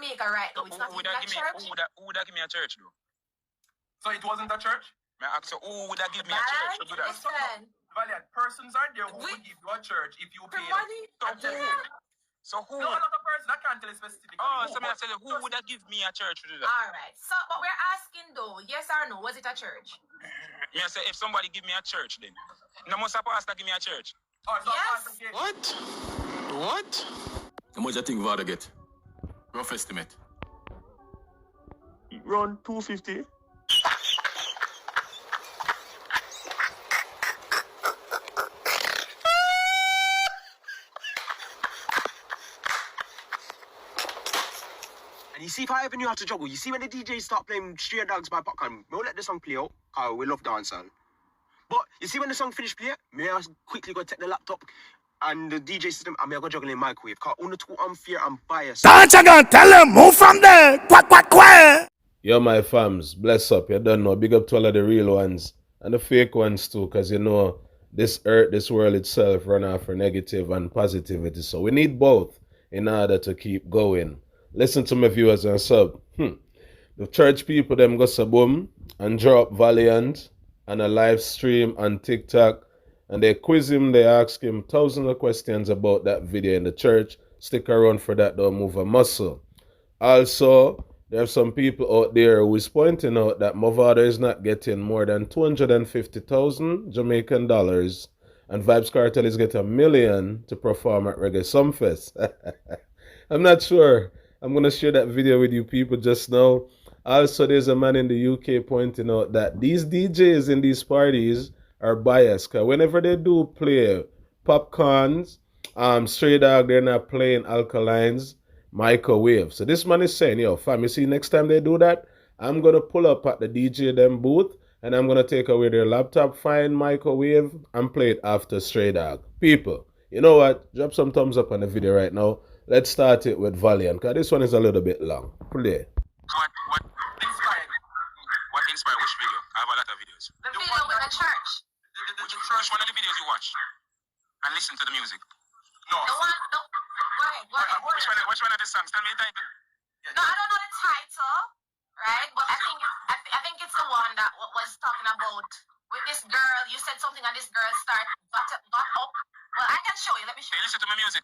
Jamaica right now. It's not even a church. Who would give me a church though? So it wasn't a church? May I ask you, who would give me a church to do that? Listen. Valiant, persons are there who would give you a church if you pay money. So who? No, not a person. I can't tell you specifically. Oh, so I tell you, who would give me a church to do that? All right. So, but we're asking though, yes or no, was it a church? I say, if somebody give me a church, then no must a pastor give me a church. Oh, so yes. What? How much I think Vada get? Rough estimate. Run 250. And you see, if I ever knew how to juggle, you see when the DJs start playing Stray Dogs by Popcaan, we'll let the song play out, because we love dancehall. But you see when the song finish play, may I quickly go take the laptop and the DJ system, and may I go juggle in microwave, because I'm too unfair and biased. Dance again, tell them, move from there, quack. Yo, my fams, bless up, you don't know, big up to all of the real ones, and the fake ones too, because you know, this earth, this world itself run off for negative and positivity, so we need both in order to keep going. Listen to my viewers and sub. The church people them go boom and drop Valiant and a live stream on TikTok, and they quiz him, they ask him thousands of questions about that video in the church. Stick around for that, don't move a muscle. Also, there are some people out there who is pointing out that Movado is not getting more than 250,000 Jamaican dollars, and Vybz Kartel is getting $1 million to perform at Reggae Sumfest. I'm not sure. I'm going to share that video with you people just now. Also, there's a man in the UK pointing out that these DJs in these parties are biased. Because whenever they do play Popcaans, Stray Dog, they're not playing Alkalines, microwave. So this man is saying, yo, fam, you see, next time they do that, I'm going to pull up at the DJ them booth and I'm going to take away their laptop, find microwave, and play it after Stray Dog. People, you know what? Drop some thumbs up on the video right now. Let's start it with Valiant, because this one is a little bit long. Play. What inspired which video? I have a lot of videos. The video with the church. Which one of the videos you watch? And listen to the music? No. The one, no. Go ahead. Which one of the songs? Tell me the title. No, I don't know the title, right? But I think it's the one that was talking about with this girl. You said something and this girl got up. Well, I can show you. Let me show you. Listen to my music.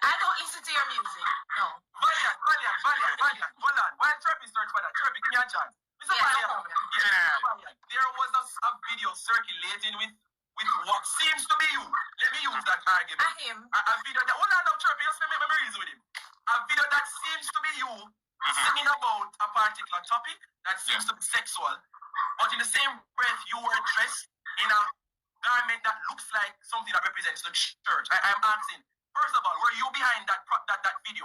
I don't listen to your music. No. Valiant. Hold on. While Chirpy search for that, Chirpy, give me a chance. Mr. Valiant. There was a video circulating with what seems to be you. Let me use that argument. Him. A video that, hold on now, Chirpy, just let me memories with him. A video that seems to be you singing about a particular topic that seems to be sexual, but in the same breath, you were dressed in a garment that looks like something that represents the church. I am asking, first of all, were you behind that video?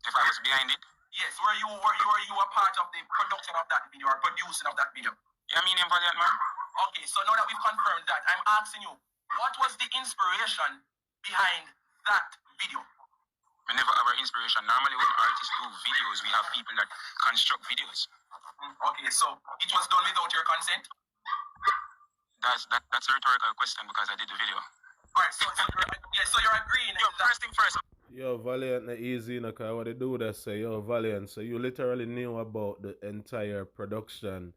If I was behind it? Yes, were you a part of the production of that video or producing of that video? Yeah, I mean, Valiant, man. Okay, so now that we've confirmed that, I'm asking you, what was the inspiration behind that video? We never have our inspiration. Normally when artists do videos, we have people that construct videos. Okay, so it was done without your consent? That's a rhetorical question because I did the video. Alright, so you're agreeing. Yo, first thing first. Yo, Valiant not easy, you know, because what they do that say, yo, Valiant, so you literally knew about the entire production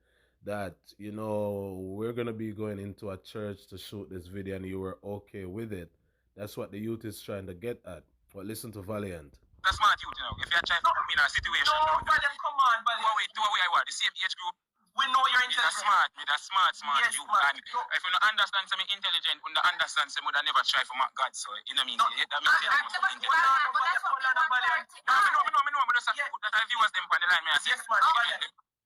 that, you know, we're going to be going into a church to shoot this video and you were okay with it. That's what the youth is trying to get at. But listen to Valiant. That's smart youth, you know. If you're trying to put me in a situation. No, Valiant, come on, Valiant. Do away I want. The same age group. We know you're intelligent. That's smart yes, you. Man. And if you don't understand something intelligent, when you understand something, would never try for my God. So, you know what I mean? That means but that's what we want No, but just that I viewers them on the line, yes, man.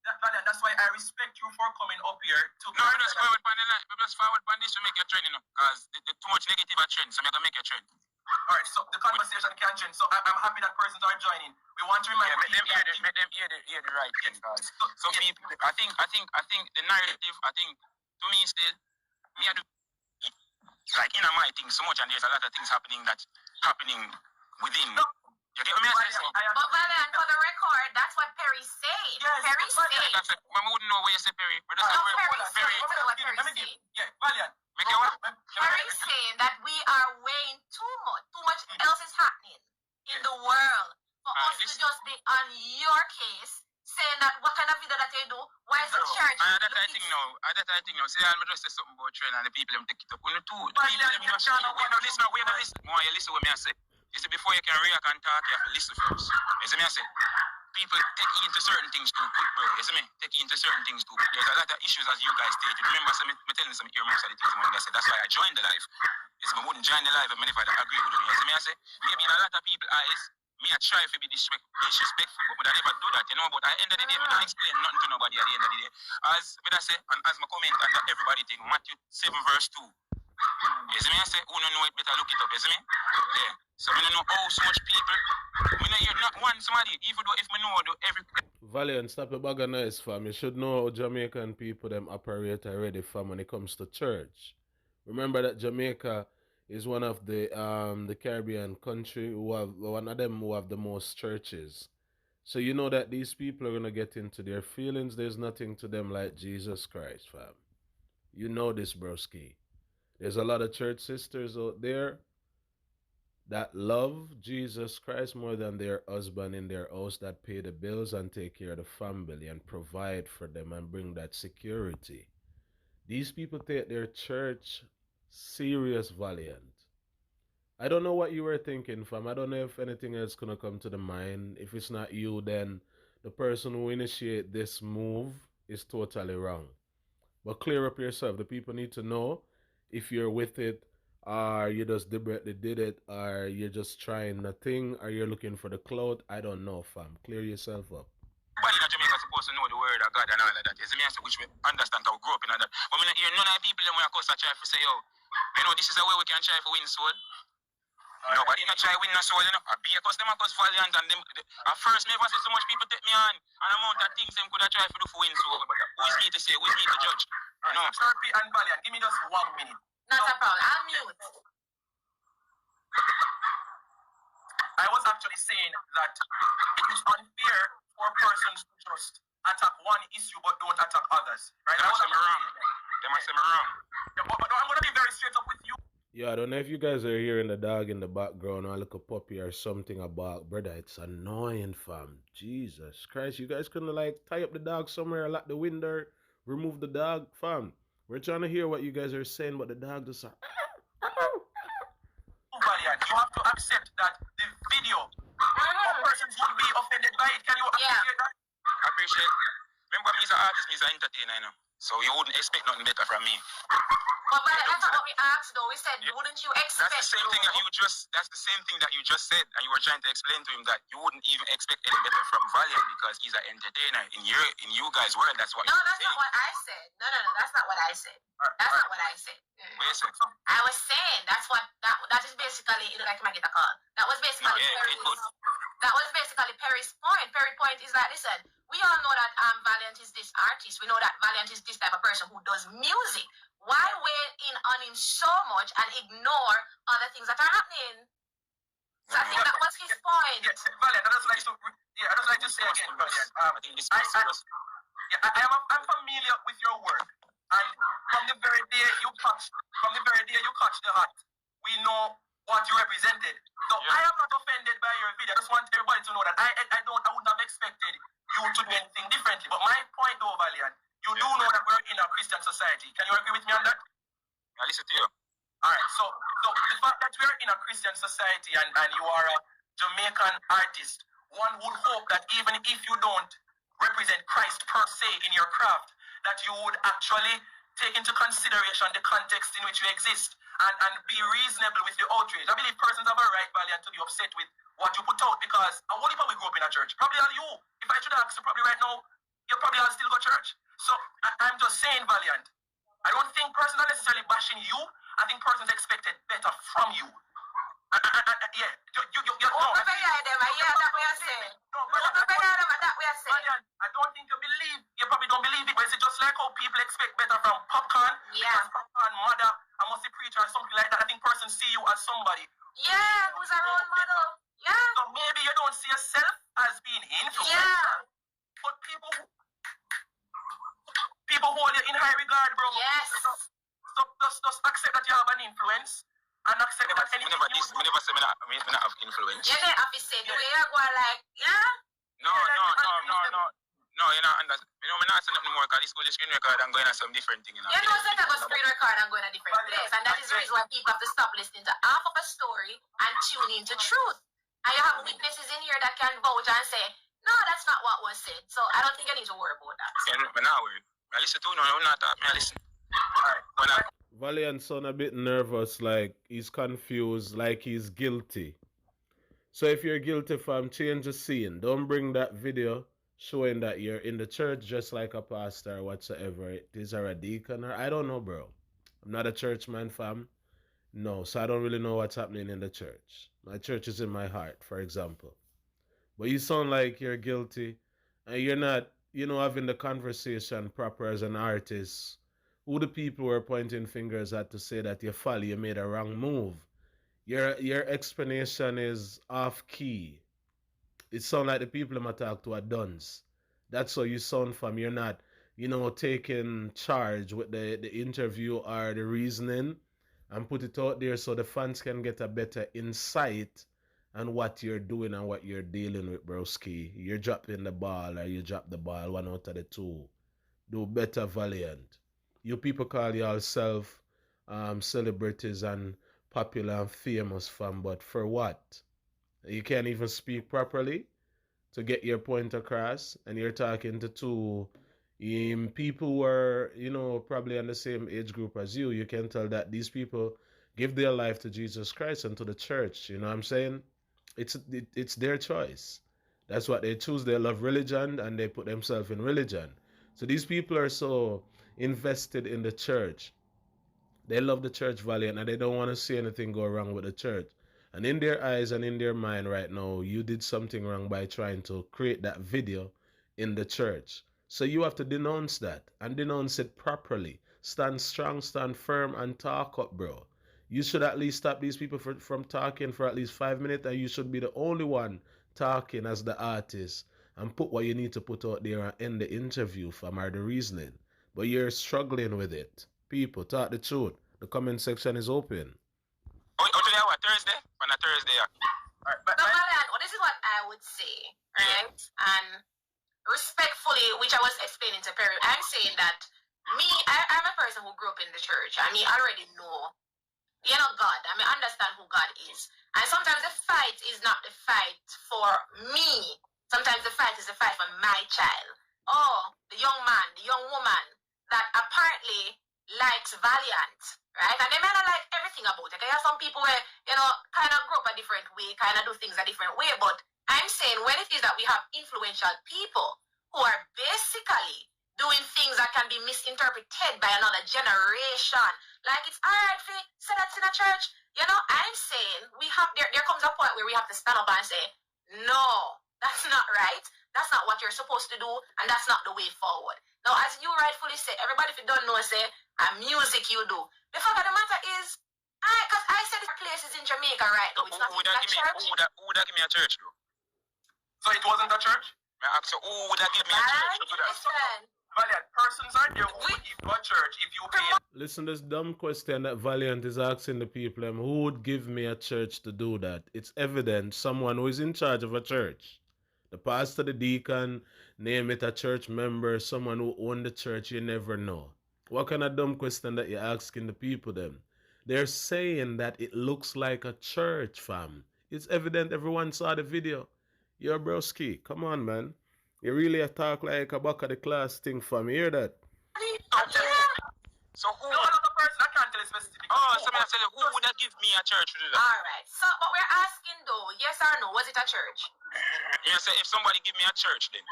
Valiant, that's why I respect you for coming up here to... No, just forward on the line. Just forward on this to make your trend, you know. Because there's too much negative at trend, so I'm going to make your trend. Alright, so the conversation can change. So I'm happy that persons are joining. We want to remind make them hear the right thing, guys. So people, I think the narrative, to me still, me I do like in my thing so much, and there's a lot of things happening within. You get what I say? But Valiant, for the record, that's what Perry said. Yes, Perry said. Mama wouldn't know where you say Perry. But that's Perry said. Yeah, Valiant. Make you what? Perry saying that we are weighing too much else is happening in the world for us to just be on your case, saying that what kind of video that they do, why is the church? That I think now. See, I'm just say something about trend and the people them take it up. When the people them just listen. More you listen what me I say. You see, before you can react and talk, you have to listen first. You see me I say? People take into certain things too quick, bro. You see me? Take into certain things too quick. There's a lot of issues as you guys stated. Remember, me telling some earmarks of the things when I said that's why I joined the live. It's me wouldn't join the live if I agree with you. You see me I say? Maybe in a lot of people's eyes, me I try to be disrespectful, but I never do that, you know. But at the end of the day, I don't explain nothing to nobody at the end of the day. As me I say, and as my comment on that everybody think, Matthew 7 verse 2. You see me I say, who don't know it better look it up, you see me? Yeah. So I don't know how so much people. I don't hear not one somebody, even though if I know do every. Valiant, stop a bag of noise, fam. You should know how Jamaican people them operate already, fam, when it comes to church. Remember that Jamaica is one of the Caribbean country who have one of them who have the most churches. So you know that these people are gonna get into their feelings. There's nothing to them like Jesus Christ, fam. You know this, broski. There's a lot of church sisters out there that love Jesus Christ more than their husband in their house, that pay the bills and take care of the family and provide for them and bring that security. These people take their church serious, Valiant. I don't know what you were thinking, fam. I don't know if anything else gonna come to the mind. If it's not you, then the person who initiate this move is totally wrong. But clear up yourself. The people need to know if you're with it, or you just deliberately did it, or you're just trying nothing, or you're looking for the clout. I don't know, fam. Clear yourself up. Everybody in Jamaica supposed to know the word of God and all of that. You see me, I say, which we understand how we grew up in that. But I hear none of the people them when I try to say, yo, you know, this is a way we can try to win soul. Nobody not try to win a soul, you know. Because them are Valiant and them. At first, me never see so much people take me on. And amount of things them could have tried to do for win soul. But who is me to say? Who is me to judge? You know. Chirpy and Valiant, give me just 1 minute. Not a problem. I'll mute. I was actually saying that it is unfair for persons to just attack one issue but don't attack others. Right? They must say me wrong. Yeah, but I'm going to be very straight up with you. Yeah, I don't know if you guys are hearing the dog in the background or like a puppy or something about, brother. It's annoying, fam. Jesus Christ, you guys couldn't like tie up the dog somewhere, lock the window, remove the dog, fam. We're trying to hear what you guys are saying, but the dog just... Valiant, you have to accept that the video, persons would be offended by it. Can you appreciate that? I appreciate it. Remember, me as an artist, me as an entertainer, you know. So you wouldn't expect nothing better from me. But that's not what we asked though. We said, wouldn't you expect? That's the same thing that you just. That's the same thing that you just said, and you were trying to explain to him that you wouldn't even expect any better from Valiant because he's an entertainer. In you guys' world, that's what. No, that's not what I said. No, that's not what I said. That's not what I said. What you said? I was saying that is basically, you know, like Magita call. That was basically that was basically Perry's point. Perry's point is that, listen, we all know that Valiant is this artist. We know that Valiant is this type of person who does music. Why weigh in on him so much and ignore other things that are happening? So I think that was his point. Yeah, Valiant, I just like to say again, Valiant. I'm familiar with your work. And from the very day you catch the heart, we know what you represented. So I am not offended by your video. I just want everybody to know that I wouldn't have expected you to do anything differently. But my point though, Valiant, you do know that we're in a Christian society. Can you agree with me on that? I listen to you. Alright, so the fact that we're in a Christian society and you are a Jamaican artist, one would hope that even if you don't represent Christ per se in your craft, that you would actually take into consideration the context in which you exist and be reasonable with the outrage. I believe persons have a right, Valiant, to be upset with what you put out because I wonder if we grew up in a church. Probably all you. If I should ask you probably right now, you probably all still go to church. So I'm just saying, Valiant, I don't think persons are necessarily bashing you. I think persons expected better from you. Yeah, I don't think you believe. You probably don't believe it, but it's just like how people expect better from Popcaan. Yeah. Because Popcaan, mother, I must be preacher or something like that. I think persons see you as somebody. Yeah, who's a role model. Yeah. So maybe you don't see yourself as being influenced. Yeah. But people hold you in high regard, bro. Yes. So just accept that you have an influence and accept that anything Whenever you this, do. whenever say me not have influence. You know, have to say the way you go like, yeah. No, you know, understand. You know, me not saying nothing more because this go to screen record and going on some different thing. You know, You know, set up a screen record and go in a different place. And that is the reason why people have to stop listening to half of a story and tune into truth. And you have witnesses in here that can vouch and say, no, that's not what was said. So I don't think I need to worry about that. Yeah, but now worry. I listen to you, I'm not talking, I listen. Alright, Valiant sound a bit nervous, like he's confused, like he's guilty. So if you're guilty, fam, change the scene. Don't bring that video showing that you're in the church just like a pastor or whatsoever. It is or a deacon or I don't know, bro. I'm not a churchman, fam. No, so I don't really know what's happening in the church. My church is in my heart, for example. But you sound like you're guilty and you're not, having the conversation proper as an artist. Who the people were pointing fingers at to say that you made a wrong move. Your explanation is off key. It sounds like the people I'm talk to are duns. That's how you sound from. You're not, taking charge with the interview or the reasoning and put it out there so the fans can get a better insight on what you're doing and what you're dealing with, broski. You're dropping the ball or you drop the ball, one out of the two. Do better, Valiant. You people call yourself celebrities and popular and famous, fam, but for what? You can't even speak properly to get your point across, and you're talking to two people who are, probably in the same age group as you. You can tell that these people give their life to Jesus Christ and to the church. You know what I'm saying? It's their choice. That's what they choose. They love religion and they put themselves in religion. So these people are so invested in the church. They love the church, Valiant, and they don't want to see anything go wrong with the church. And in their eyes and in their mind right now, you did something wrong by trying to create that video in the church. So you have to denounce that and denounce it properly. Stand strong, stand firm, and talk up, bro. You should at least stop these people from talking for at least 5 minutes, and you should be the only one talking as the artist and put what you need to put out there and end the interview from or the reasoning. But you're struggling with it. People, talk the truth. The comment section is open. today what, Thursday? On a Thursday, yeah. Alright, but This is what I would say, right? And respectfully, which I was explaining to Perry, I'm saying that I'm a person who grew up in the church. I already know, God. Understand who God is. And sometimes the fight is not the fight for me. Sometimes the fight is the fight for my child. Oh, the young man, the young woman that apparently likes Valiant, right? And they may not like everything about it. There are some people where, kind of grow up a different way, kind of do things a different way. But I'm saying when it is that we have influential people who are basically doing things that can be misinterpreted by another generation, like it's all right for say that's in a church, I'm saying there comes a point where we have to stand up and say, no, that's not right. That's not what you're supposed to do, and that's not the way forward. Now, as you rightfully say, everybody if you don't know, say, music you do. The fact of the matter is, because I said this place is in Jamaica right now. It's not in a church. Who would give me a church, though? so it wasn't a church? I ask you, who would give me a church to do that? Listen, Valiant, persons are there who would give you a church if you pay. Listen, this dumb question that Valiant is asking the people, who would give me a church to do that? It's evident someone who is in charge of a church. The pastor, the deacon, name it a church member, someone who owned the church, you never know. What kind of dumb question that you're asking the people then? They're saying that it looks like a church, fam. It's evident everyone saw the video. Yo, broski, come on, man. You really talk like a back of the class thing, fam. You hear that? So who? No other person, I can't tell you specifically. Oh, so I tell you, who would give me a church to do that? all right. So, but we're asking though, yes or no, was it a church? You say if somebody give me a church, then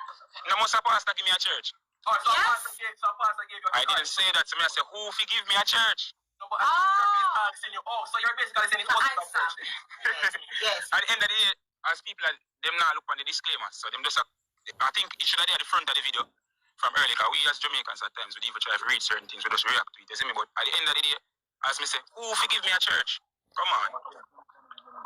no must a pastor give me a church. Oh, so Yes. a pastor gave you a I didn't say that. So I say, who if he give me a church? No, but I'm asking you. Oh, so you're basically saying it wasn't a Answer. church then. Yes. At the end of the day, as people, them now look on the disclaimer. So them just, I think it should have been at the front of the video from earlier. Because we as Jamaicans at times, we even try to read certain things, we just react to it. You see me? But at the end of the day, as me say, who if he give me a church? Come on.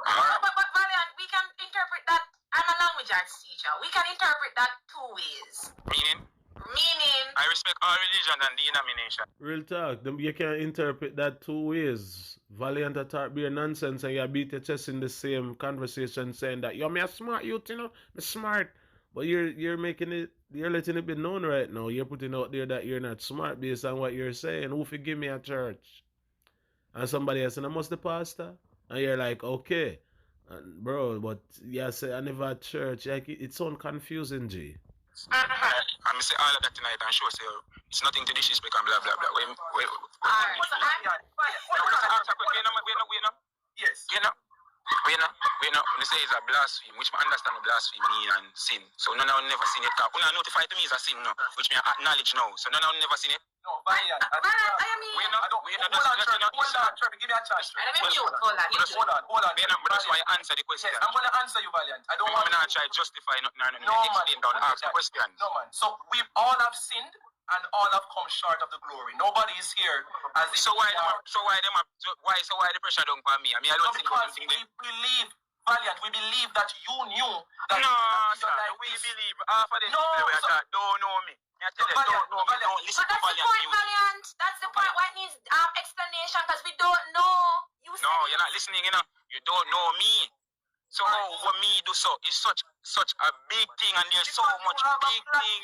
But Valiant, we can interpret that. I'm a language arts teacher. We can interpret that two ways. Meaning, I respect all religion and denomination. Real talk. You can interpret that two ways. Valiant attack beer nonsense and you beat your chest in the same conversation saying that yo me a smart youth, you know, me smart. But you're making it, you're letting it be known right now. You're putting out there that you're not smart based on what you're saying. Who forgive me a church? And somebody else, and I must the pastor. And you're like, okay. And bro, but yeah, say I never at church. Like it's so confusing, G. I'm say all of that tonight and show say it's nothing to disrespect and blah blah blah. Alright, so Yes. We know. When they say it's a blasphemy, which I understand what blasphemy mean and sin. So none of them never seen it. When I notify to me is a sin now, which I acknowledge now. So none of them never seen it. No, Valiant. I mean, We know. Hold on, Trevor, give me a chance. let me mute. Hold on. Hold on. But that's why I answer the question. Yes, I'm going to answer you, Valiant. I don't want to try to justify nothing. No, man. Explain down, ask the question. No, man. So we all have sinned and all have come short of the glory. Nobody is here as if So why the pressure don't on me? I mean, I don't think because anything we believe, Valiant, we believe that you knew that no, you sir, like we this. believe half of the No, people so- that don't know me. I tell you, Valiant, don't know me, don't listen But to that's the Valiant point, music. Valiant. That's the point. Why it needs explanation because we don't know. You No, said you're not listening, you know. You don't know me. So what me do so is such a big thing and there's so much big thing.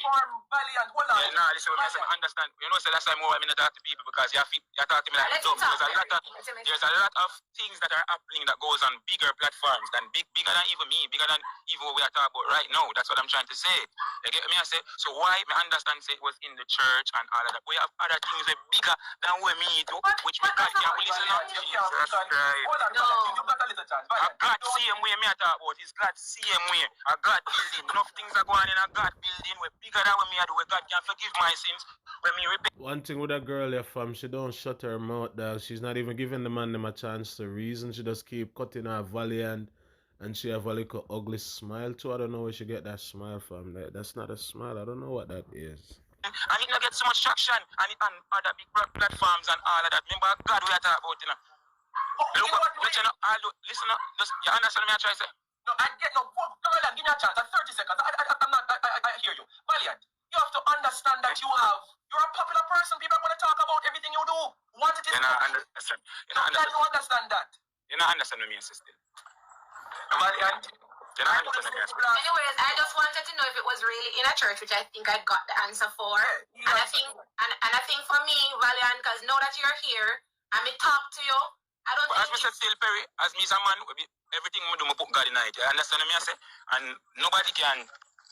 Valiant, hold on. Yeah, nah, listen, I understand. You know, so that's why I not talk to people because you talk to me like dumb. There's a lot of things that are happening that goes on bigger platforms than bigger than even me, bigger than even what we are talking about right now. That's what I'm trying to say. You get me? I say, so why me understand say it was in the church and all of that. We have other things that bigger than what me do, which we can't listen to. Jesus Christ. Hold on, you got a little chance. A God same way me I talk about is God same way. A God building. Enough things are going in a God building. We're bigger than what me I do. Where God can forgive my sins. When me repent. One thing with that girl, your fam, she don't shut her mouth down. She's not even giving the man them a chance to reason. She just keep cutting her Valiant, and she have a little ugly smile too. I don't know where she get that smile from. That's not a smile. I don't know what that is. And it not get so much traction and it on other big platforms and all of that. Remember God we are talking about, you know. Look up, listen up, listen up. Just, you understand me I try to say? No, I get no. Valiant, give me a chance. At 30 seconds. I hear you. Valiant, you have to understand that you're a popular person. People are going to talk about everything you do. Once it is You know, understand. Can you understand that? You know, understand me, sister. Valiant. You know, understand me, sister. Anyways, I just wanted to know if it was really in a church, which I think I got the answer for. Yeah, And I think for me, Valiant, because now that you're here and me talk to you, I don't But as think me said, still Perry, as me is a man, everything I do, I put God in it. You understand me, I say? And nobody can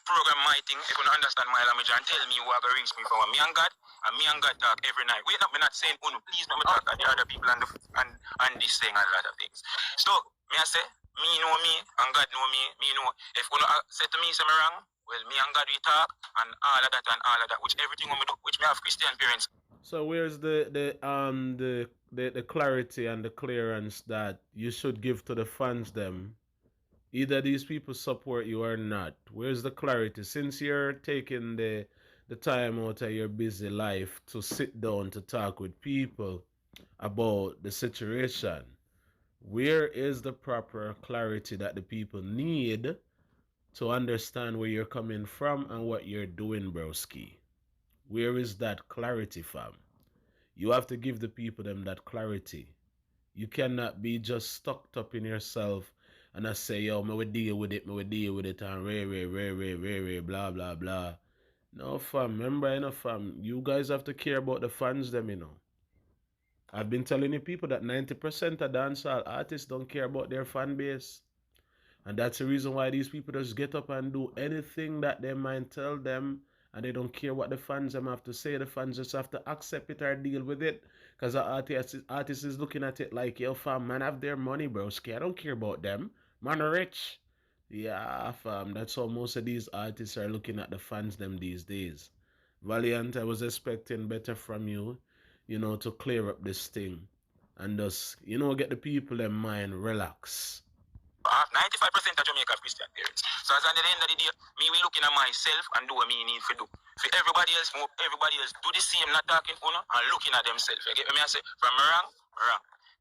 program my thing if you don't understand my language and tell me who are going to reach me from me and God talk every night. Wait, me not saying, oh no, please let me talk to the other people and this thing and a lot of things. So, me I say, me know me and God know me know. If you say to me, say me wrong, well, me and God we talk and all of that, which everything we do, which me have Christian parents. So where's the clarity and the clearance that you should give to the fans them? Either these people support you or not. Where's the clarity? Since you're taking the time out of your busy life to sit down to talk with people about the situation, where is the proper clarity that the people need to understand where you're coming from and what you're doing, broski? Where is that clarity, fam? You have to give the people them that clarity. You cannot be just stuck up in yourself and I say, yo, me will deal with it, and ray, blah, blah, blah. No, fam, remember, you know, fam, you guys have to care about the fans them, you know. I've been telling you people that 90% of dancehall artists don't care about their fan base. And that's the reason why these people just get up and do anything that they might tell them, and they don't care what the fans them have to say. The fans just have to accept it or deal with it. Because the artist is looking at it like, yo, fam, man, have their money, bro. I don't care about them. Man, rich. Yeah, fam, that's how most of these artists are looking at the fans them these days. Valiant, I was expecting better from you, you know, to clear up this thing. And just, you know, get the people in mind relax. 95% of Jamaica have Christian parents. So as at the end of the day, me we looking at myself and do what me need to do. For everybody else do the same, not talking and looking at themselves. You get me? I say, from wrong.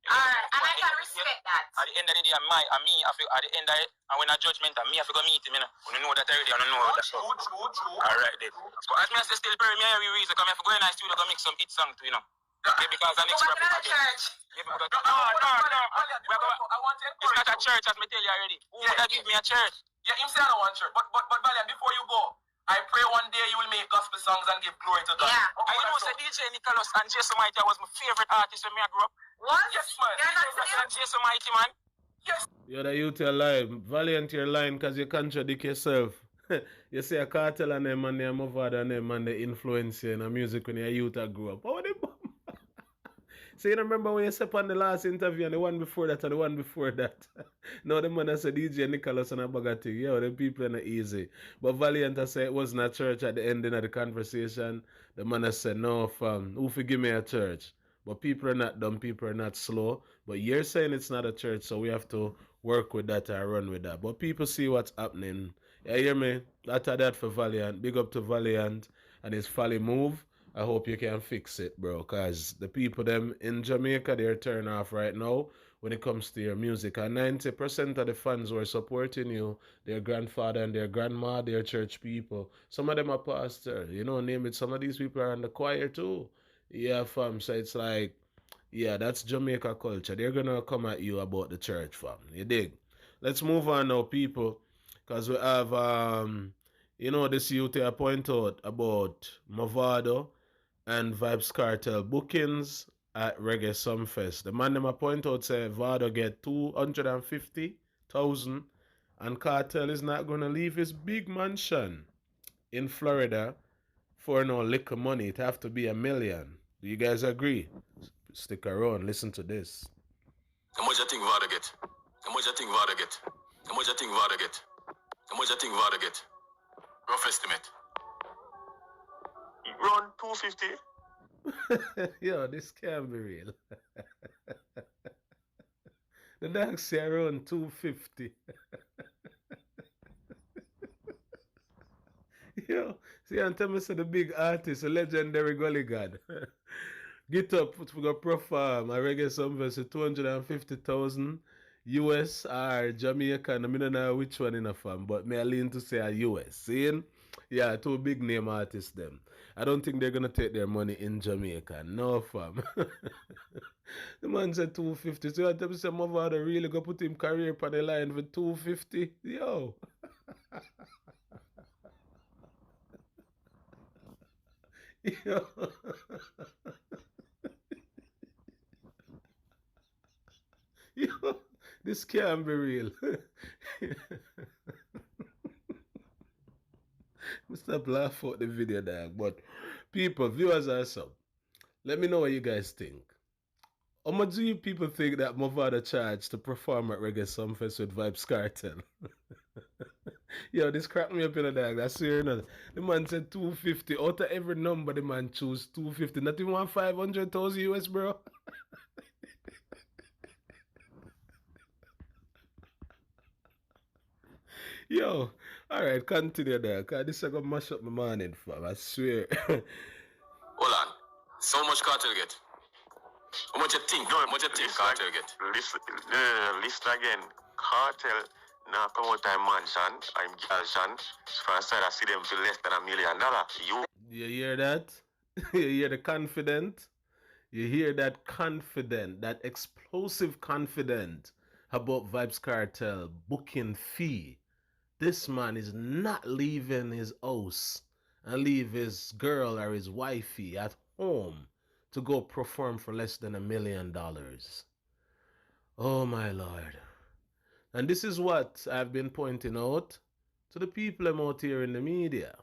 Alright, and I can respect that. At the end of the day, at the end of it, and when I judgment, and me I have to meet him, you know. When you know that already, I don't know that. True. Alright then. So as me I say, still very me every reason, come here for go in the studio, go make some hit song too, you know. Yeah, because an Go extra back to the church. Yeah, no. I want to It's not a church, as me tell you already. Who would give me a church? Yeah, him say I don't want church. But Valiant, before you go, I pray one day you will make gospel songs and give glory to God. Yeah. I know say DJ Nicholas and Jason Mighty was my favorite artist when I grew up. What? Yes, man. You're not still? And Jason Mighty, man. Yes. You're the youth, you're lying. Valiant, you're lying because you contradict yourself. You say a cartel and them and them Movado and them and they influence you in the music when you're youth I grew up. How they So you remember when you said on the last interview and the one before that and the one before that? No, the man that said DJ Nicholas and a bag of thing. Yeah, the people are not easy. But Valiant I said it wasn't a church at the ending of the conversation. The man that said, no fam, who forgive me a church? But people are not dumb, people are not slow. But you're saying it's not a church, so we have to work with that and run with that. But people see what's happening. You hear me? After that for Valiant. Big up to Valiant and his folly move. I hope you can fix it, bro. Because the people them in Jamaica, they're turned off right now when it comes to your music. And 90% of the fans who are supporting you, their grandfather and their grandma, their church people. Some of them are pastor. You know, name it. Some of these people are in the choir too. Yeah, fam. So it's like, yeah, that's Jamaica culture. They're going to come at you about the church, fam. You dig? Let's move on now, people. Because we have, this youth I point out about Mavado and Vybz Kartel bookings at Reggae Sumfest. The man them I point out say Vado get 250,000 and Kartel is not going to leave his big mansion in Florida for no little money. It have to be $1 million. Do you guys agree? Stick around, listen to this. How much you think Vado get? How much you think Vado get? How much you think Vado get? How much you think Vado get? Rough estimate. Run 250. Yo, this can't be real. The dog say around 250. Yo, see, and tell me, so the big artist, a legendary gully god. Get up, we go perform a Reggae Sumfest 250,000 US or Jamaican. I don't know which one in a fam, but me I lean to say a US. See? Yeah, two big name artists them. I don't think they're gonna take their money in Jamaica. No fam. The man said 250. So I tell me say Mavado really go put him career on the line for 250. Yo. Yo. Yo, this can't be real. Stop laughing at the video, dog. But people, viewers are sub. Let me know what you guys think. How much do you people think that Mavado charged to perform at Reggae Sumfest with Vybz Kartel? Yo, this cracked me up in the dog. That's serious. The man said 250. Out of every number, the man chose 250. Not even 500,000 US, bro. Yo, alright, continue there, because this is going to mash up my morning, fam, I swear. Hold on. So much Kartel get? How much you think? How much you think Kartel get? List again. Kartel now come out of mansion. I'm Galshan. First I see them for less than $1 million. You hear that? You hear the confident? You hear that confident, that explosive confident about Vybz Kartel booking fee. This man is not leaving his house and leave his girl or his wifey at home to go perform for less than $1 million. Oh my Lord. And this is what I've been pointing out to the people I'm out here in the media.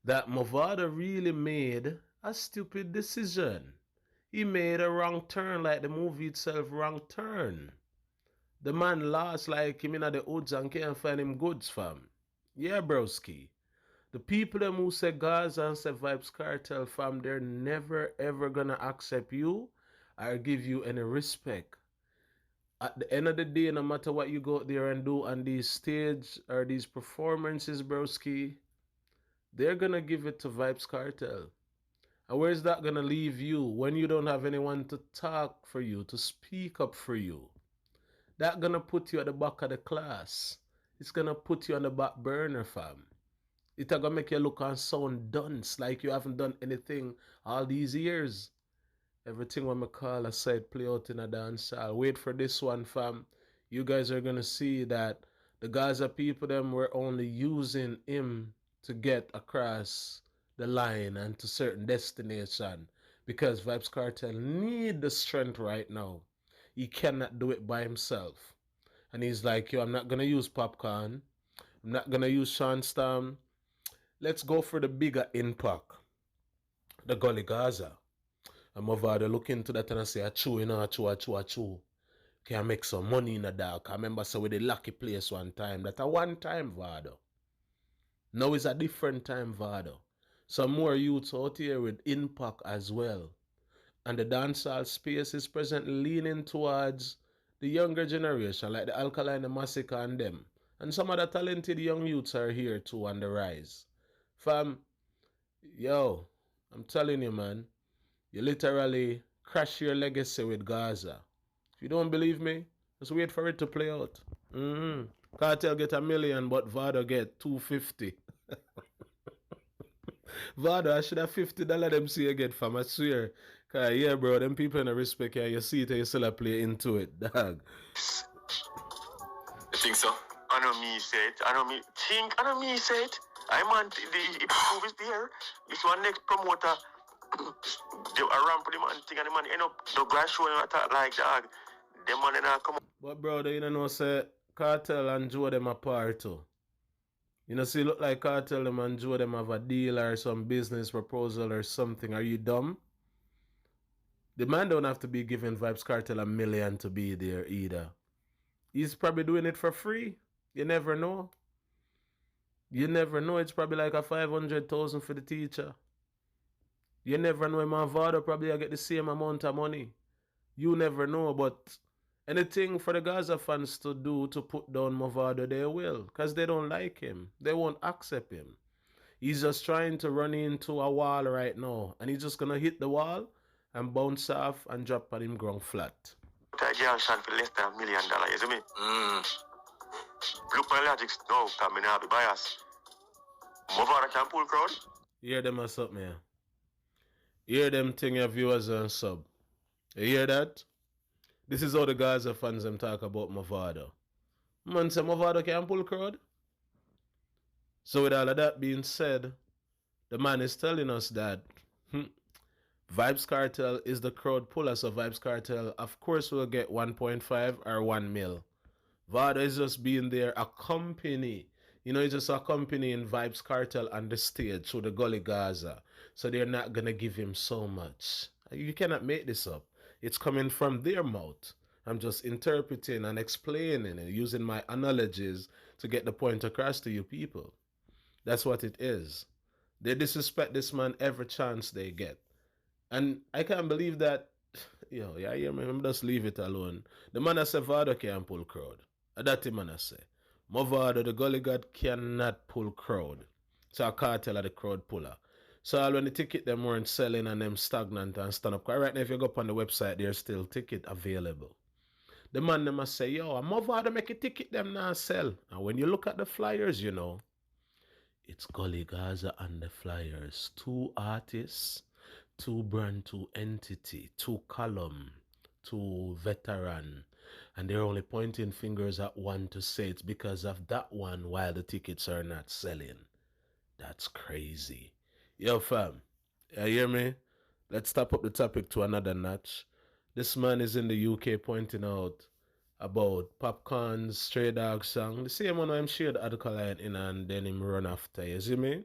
That Mavado really made a stupid decision. He made a wrong turn, like the movie itself, Wrong Turn. The man lost like him in the hoods and can't find him goods, fam. Yeah, broski. The people them who say Gaza and say Vybz Kartel, fam, they're never ever gonna accept you or give you any respect. At the end of the day, no matter what you go out there and do on these stage or these performances, broski, they're gonna give it to Vybz Kartel. And where's that gonna leave you when you don't have anyone to talk for you, to speak up for you? That gonna put you at the back of the class. It's gonna put you on the back burner, fam. It's gonna make you look and sound dunce like you haven't done anything all these years. Everything what me call I said play out in a dancehall. Wait for this one, fam. You guys are gonna see that the Gaza people them were only using him to get across the line and to certain destination because Vybz Kartel need the strength right now. He cannot do it by himself. And he's like, yo, I'm not gonna use Popcaan. I'm not gonna use Sean Storm. Let's go for the bigger impact. The Gully Gaza. And Mavado look into that and I say, achoo, you know, achoo. Can I make some money in the dark? I remember so with the lucky place one time. That a one time Vado. Now it's a different time Vado. Some more youths out here with impact as well. And the dancehall space is presently leaning towards the younger generation, like the Alkaline, the Massacre and them. And some of the talented young youths are here too on the rise. Fam, yo, I'm telling you, man, you literally crash your legacy with Gaza. If you don't believe me, just wait for it to play out. Cartel get 1 million, but Vado get 250. Vado, I should have $50 them see you get, fam, I swear. Cause yeah, bro, them people in the respect, yeah, you see it and you still play into it, dog. You think so? I know me say it. I know me say it. I man, the proof is there. This one next promoter, the ramp the man thing and the man end up the grass showing attack like dog. The man then come up. But brother, you know say Cartel and Joe them apart too. You know, see, look like Cartel them and Joe them have a deal or some business proposal or something. Are you dumb? The man don't have to be giving Vybz Kartel 1 million to be there either. He's probably doing it for free. You never know. You never know. It's probably like a 500,000 for the teacher. You never know. Mavado probably I get the same amount of money. You never know. But anything for the Gaza fans to do to put down Mavado, they will. Because they don't like him. They won't accept him. He's just trying to run into a wall right now. And he's just going to hit the wall and bounce off and drop on him ground flat. That girl shot for less than $1 million, you see me? Look for the logics now, coming out the bias. Movado can pull crowd. Hear them or something, yeah. Hear them thing your viewers and sub. You hear that? This is how the Gaza fans them talk about Mavado. Man say Mavado can pull crowd. So with all of that being said, the man is telling us that Vybz Kartel is the crowd puller, so Vybz Kartel of course will get 1.5 or 1 mil. Vado is just being there a company. You know, it's just accompanying Vybz Kartel on the stage through the Gully Gaza. So they're not going to give him so much. You cannot make this up. It's coming from their mouth. I'm just interpreting and explaining and using my analogies to get the point across to you people. That's what it is. They disrespect this man every chance they get. And I can't believe that, yo, yeah, hear me, just leave it alone. The man that say Vado can pull crowd. That's the man I say. Movado, the Gully God, cannot pull crowd. So a Cartel are the crowd puller. So when the ticket them weren't selling and them stagnant and stand up. Right now, if you go up on the website, there's still ticket available. The man them must say, yo, Movado make a ticket them now sell. And when you look at the flyers, you know, it's Gully Gaza and the flyers. 2 artists, 2 brand, 2 entity, 2 column, 2 veteran. And they're only pointing fingers at one to say it's because of that one while the tickets are not selling. That's crazy. Yo, fam, you hear me? Let's step up the topic to another notch. This man is in the UK pointing out about Popcaan's Stray Dog song. The same one I'm shared Alkaline in and then him run after, you see me?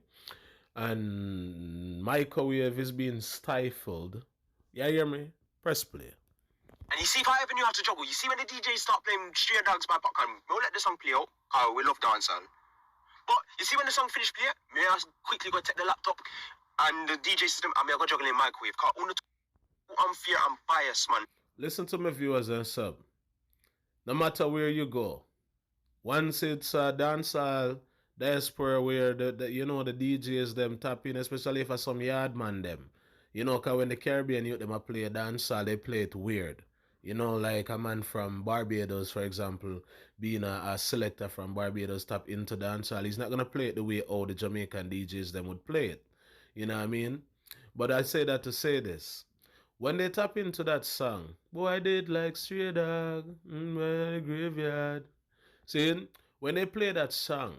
And microwave is being stifled. You hear me? Press play. And you see, if I ever knew how to juggle, you see when the DJs start playing Stray Dogs by Popcaan, we'll let the song play out, because we love dancehall. But you see when the song finish play, may I quickly go take the laptop and the DJ system and may I go juggle in microwave, because I'm unfair and biased, man. Listen to my viewers and sub. No matter where you go, once it's a dancehall diaspora where the you know the DJs them tap in, especially for some yard man them. You know, because when the Caribbean youth them a play a dancehall, they play it weird. You know, like a man from Barbados, for example, being a selector from Barbados tap into dancehall, he's not going to play it the way all the Jamaican DJs them would play it. You know what I mean? But I say that to say this. When they tap into that song, boy, I did like Stray Dog, by the graveyard. See, when they play that song,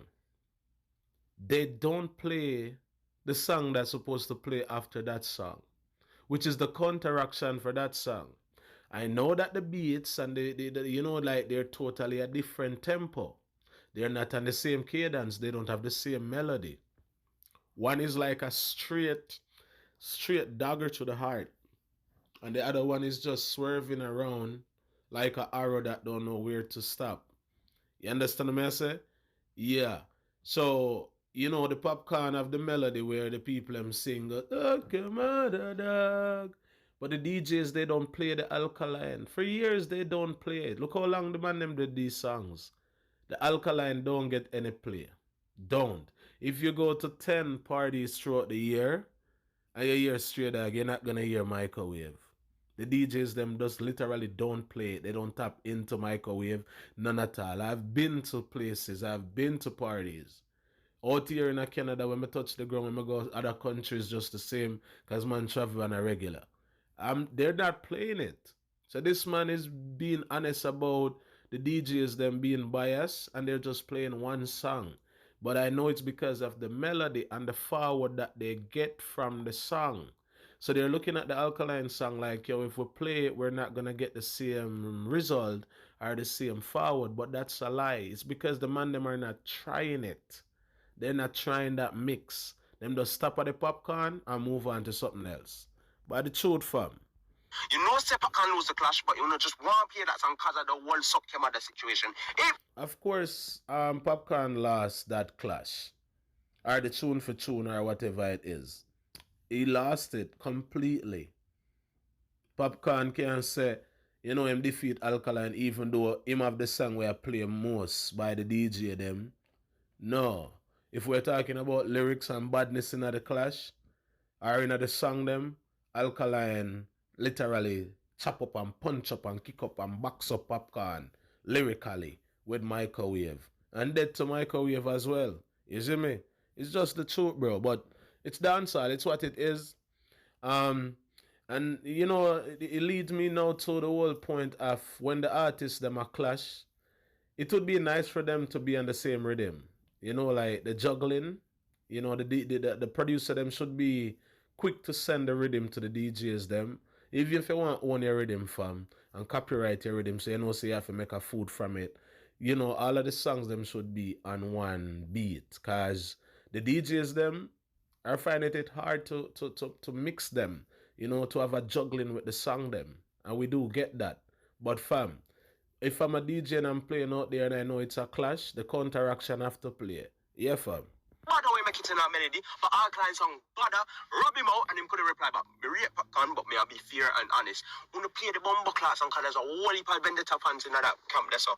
they don't play the song that's supposed to play after that song, which is the counteraction for that song. I know that the beats and like they're totally a different tempo. They're not on the same cadence. They don't have the same melody. One is like a straight dagger to the heart, and the other one is just swerving around like an arrow that don't know where to stop. You understand what I say? Yeah. So, the Popcaan have the melody where the people them sing, oh, come on, dog. But the DJs, they don't play the Alkaline. For years, they don't play it. Look how long the man them did these songs. The Alkaline don't get any play. Don't. If you go to 10 parties throughout the year, and you hear Stray Dog, you're not going to hear Microwave. The DJs them just literally don't play it. They don't tap into Microwave, none at all. I've been to places, I've been to parties. Out here in Canada, when I touch the ground, when I go other countries, just the same, because man travel on a regular. They're not playing it. So this man is being honest about the DJs them being biased, and they're just playing one song. But I know it's because of the melody and the forward that they get from the song. So they're looking at the Alkaline song like, yo, if we play it, we're not going to get the same result or the same forward. But that's a lie. It's because the man them are not trying it. They're not trying that mix. Them just stop at the Popcaan and move on to something else. But the truth, fam. You know, Sepa can lose the clash, but you know, just one play that song because of the whole subcamera situation. Of course, Popcaan lost that clash, or the tune for tune, or whatever it is. He lost it completely. Popcaan can say, him defeat Alkaline even though him have the song where I play most by the DJ them. No. If we're talking about lyrics and badness in the clash, or in the song them, Alkaline literally chop up and punch up and kick up and box up Popcaan lyrically with Microwave. And dead to Microwave as well. You see me? It's just the truth, bro. But it's dancehall. It's what it is. And it leads me now to the whole point of when the artists them a clash, it would be nice for them to be on the same rhythm. Like the juggling. The producer them should be quick to send the rhythm to the DJs them. Even if you want to own your rhythm, fam, and copyright your rhythm, so so you have to make a food from it. All of the songs them should be on one beat, cause the DJs them are finding it hard to mix them, to have a juggling with the song them, and we do get that. But fam, if I'm a DJ and I'm playing out there and I know it's a clash, the counteraction have to play. Yeah, fam. Bother we make it in a melody, but Alkaline song bother, rub him out and him could reply back. Me rate Popcaan, but me I be fair and honest. When you play the bumbo class song, cause there's a whole heap of vendetta fans in that camp there, so.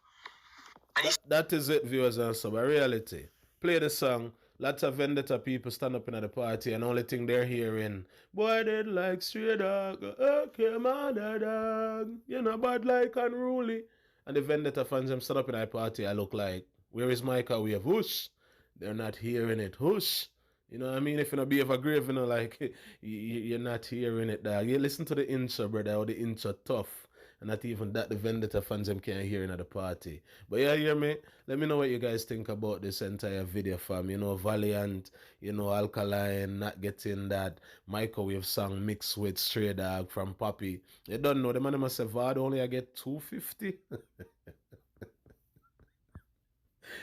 That is it, viewers and sub. A reality. Play the song. Lots of vendetta people stand up in at the party and only thing they're hearing, boy, they like Stray Dog, okay, mother dog, bad like unruly. And the vendetta fans them stand up in at the party, I look like, where is Microwave? Whoosh. They're not hearing it. Whoosh. You know what I mean? If you not be of a grave, like, you're not hearing it, dog. You listen to the intro, brother, or the intro tough. And not even that, the vendetta fans them can't hear at the party. But yeah, hear me? Let me know what you guys think about this entire video, fam. Valiant, Alkaline, not getting that Microwave song mixed with Stray Dog from Poppy. You don't know, the man must say, Vado only I get 250.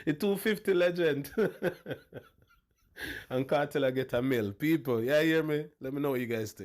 The 250 legend. And Kartel I get a mill. People, yeah, hear me? Let me know what you guys think.